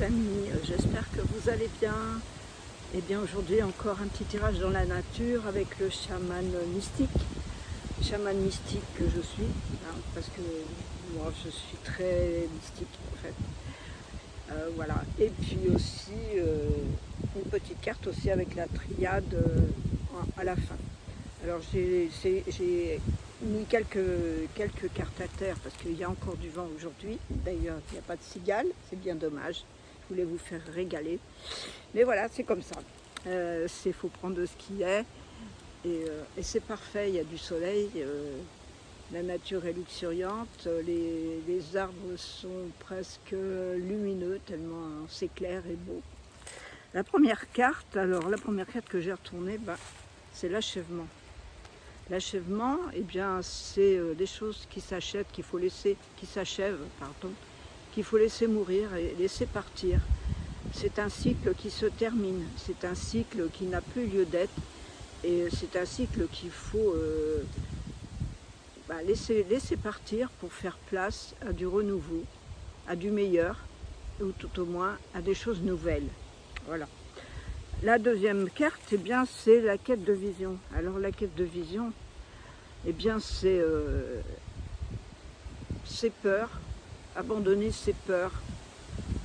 les amis, j'espère que vous allez bien. Et bien aujourd'hui encore un petit tirage dans la nature avec le chaman mystique que je suis, hein, parce que moi je suis très mystique en fait. Voilà. Et puis aussi une petite carte aussi avec la triade à la fin. Alors j'ai mis quelques cartes à terre parce qu'il y a encore du vent aujourd'hui. D'ailleurs, il n'y a pas de cigale, c'est bien dommage. Je voulais vous faire régaler. Mais voilà, c'est comme ça. Il faut prendre ce qu'il est. Et c'est parfait, il y a du soleil. La nature est luxuriante. Les arbres sont presque lumineux, tellement c'est clair et beau. La première carte que j'ai retournée, c'est l'achèvement. L'achèvement, eh bien, c'est des choses qui s'achèvent, qu'il faut laisser mourir et laisser partir. C'est un cycle qui se termine, c'est un cycle qui n'a plus lieu d'être, et c'est un cycle qu'il faut laisser partir pour faire place à du renouveau, à du meilleur, ou tout au moins à des choses nouvelles. Voilà. La deuxième carte, eh bien, c'est la quête de vision. Alors la quête de vision, eh bien, c'est ses peurs, abandonner ses peurs.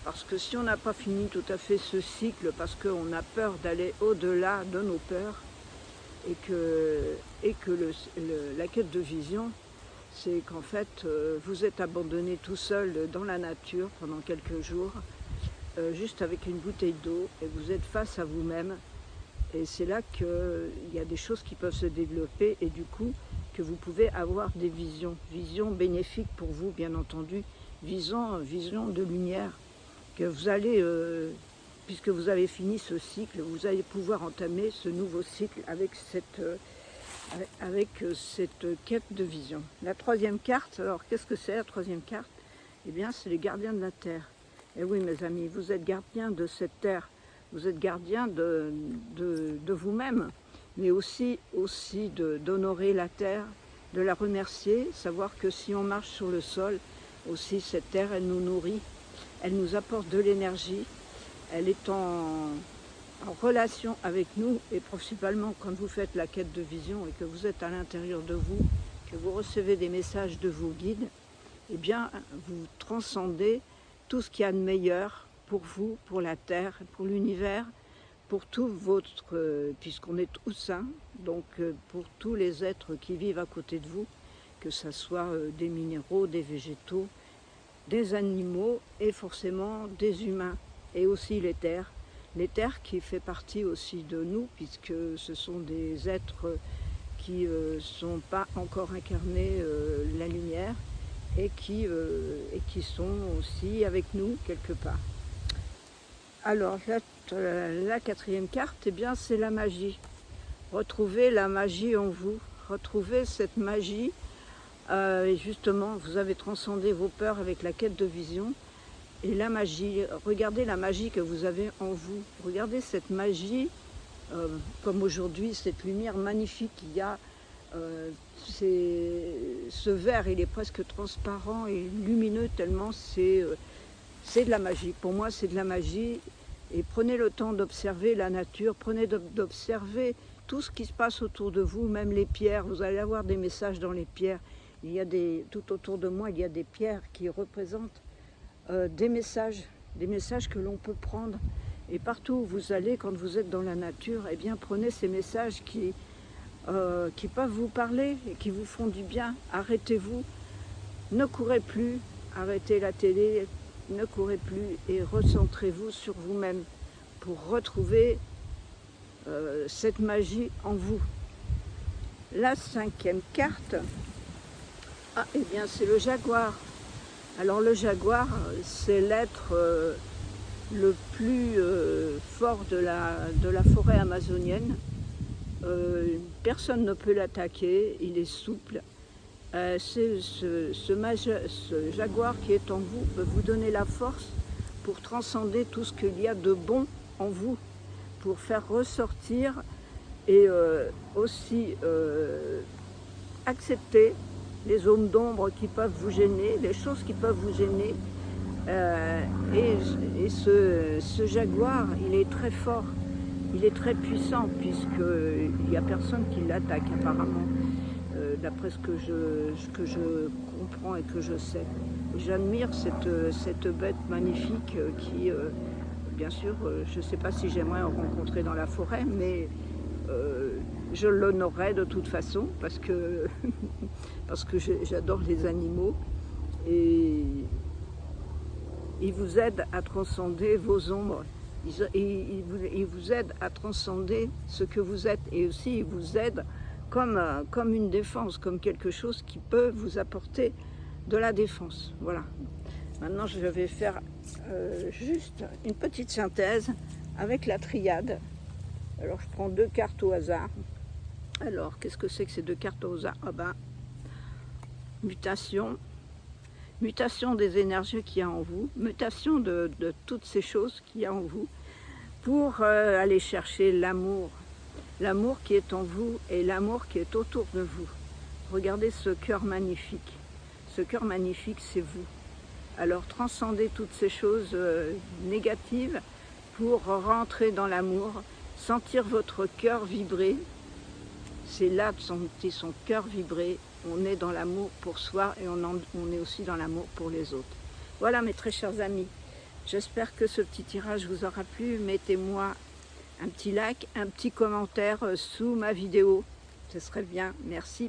Parce que si on n'a pas fini tout à fait ce cycle, parce qu'on a peur d'aller au-delà de nos peurs, et que la quête de vision, c'est qu'en fait, vous êtes abandonné tout seul dans la nature pendant quelques jours, juste avec une bouteille d'eau, et vous êtes face à vous-même. Et c'est là qu'il y a des choses qui peuvent se développer, et du coup, que vous pouvez avoir des visions bénéfiques pour vous, bien entendu, vision de lumière, que vous allez, puisque vous avez fini ce cycle, vous allez pouvoir entamer ce nouveau cycle avec cette quête de vision. La troisième carte, alors qu'est-ce que c'est la troisième carte? Eh bien, c'est les gardiens de la Terre. Et oui, mes amis, vous êtes gardiens de cette Terre, vous êtes gardiens de vous-même, mais aussi d'honorer la Terre, de la remercier, savoir que si on marche sur le sol, aussi cette Terre, elle nous nourrit, elle nous apporte de l'énergie, elle est en relation avec nous, et principalement quand vous faites la quête de vision et que vous êtes à l'intérieur de vous, que vous recevez des messages de vos guides, eh bien, vous transcendez tout ce qu'il y a de meilleur pour vous, pour la Terre, pour l'univers, pour tout puisqu'on est tous un, donc pour tous les êtres qui vivent à côté de vous, que ce soit des minéraux, des végétaux, des animaux et forcément des humains, et aussi les terres qui fait partie aussi de nous, puisque ce sont des êtres qui ne sont pas encore incarnés la lumière, et qui sont aussi avec nous quelque part. Alors la quatrième carte, eh bien, c'est la magie. Retrouvez la magie en vous, retrouvez cette magie. Et justement, vous avez transcendé vos peurs avec la quête de vision. Et la magie, regardez la magie que vous avez en vous. Regardez cette magie, comme aujourd'hui, cette lumière magnifique qu'il y a. Ce verre, il est presque transparent et lumineux, tellement c'est de la magie. Pour moi, c'est de la magie. Et prenez le temps d'observer la nature, prenez d'observer tout ce qui se passe autour de vous, même les pierres. Vous allez avoir des messages dans les pierres. Tout autour de moi, il y a des pierres qui représentent des messages que l'on peut prendre. Et partout où vous allez, quand vous êtes dans la nature, eh bien, prenez ces messages qui peuvent vous parler et qui vous font du bien. Arrêtez-vous, ne courez plus, arrêtez la télé, ne courez plus et recentrez-vous sur vous-même pour retrouver cette magie en vous. La cinquième carte, eh bien, c'est le jaguar. Alors le jaguar, c'est l'être le plus fort de la forêt amazonienne. Personne ne peut l'attaquer, il est souple. Ce jaguar qui est en vous peut vous donner la force pour transcender tout ce qu'il y a de bon en vous, pour faire ressortir et aussi accepter les zones d'ombre qui peuvent vous gêner, les choses qui peuvent vous gêner, et Et ce jaguar, il est très fort, il est très puissant, puisqu'il n'y a personne qui l'attaque apparemment, d'après ce que je comprends et que je sais. J'admire cette bête magnifique qui, bien sûr, je ne sais pas si j'aimerais en rencontrer dans la forêt, mais je l'honorerais de toute façon, parce que, parce que j'adore les animaux. Et il vous aide à transcender vos ombres, il vous aide à transcender ce que vous êtes, et aussi il vous aide comme une défense, comme quelque chose qui peut vous apporter de la défense. Voilà. Maintenant, je vais faire juste une petite synthèse avec la triade. Alors, je prends 2 cartes au hasard. Alors, qu'est-ce que c'est que ces 2 cartes au hasard? Ah ben, mutation. Mutation des énergies qu'il y a en vous, mutation de toutes ces choses qu'il y a en vous, pour aller chercher l'amour. L'amour qui est en vous et l'amour qui est autour de vous. Regardez ce cœur magnifique. Ce cœur magnifique, c'est vous. Alors transcendez toutes ces choses négatives pour rentrer dans l'amour, sentir votre cœur vibrer. C'est là de sentir son cœur vibrer. On est dans l'amour pour soi et on est aussi dans l'amour pour les autres. Voilà mes très chers amis. J'espère que ce petit tirage vous aura plu. Mettez-moi un petit like, un petit commentaire sous ma vidéo. Ce serait bien. Merci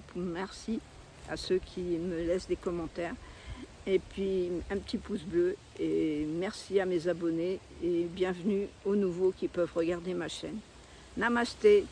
à ceux qui me laissent des commentaires. Et puis un petit pouce bleu. Et merci à mes abonnés. Et bienvenue aux nouveaux qui peuvent regarder ma chaîne. Namasté.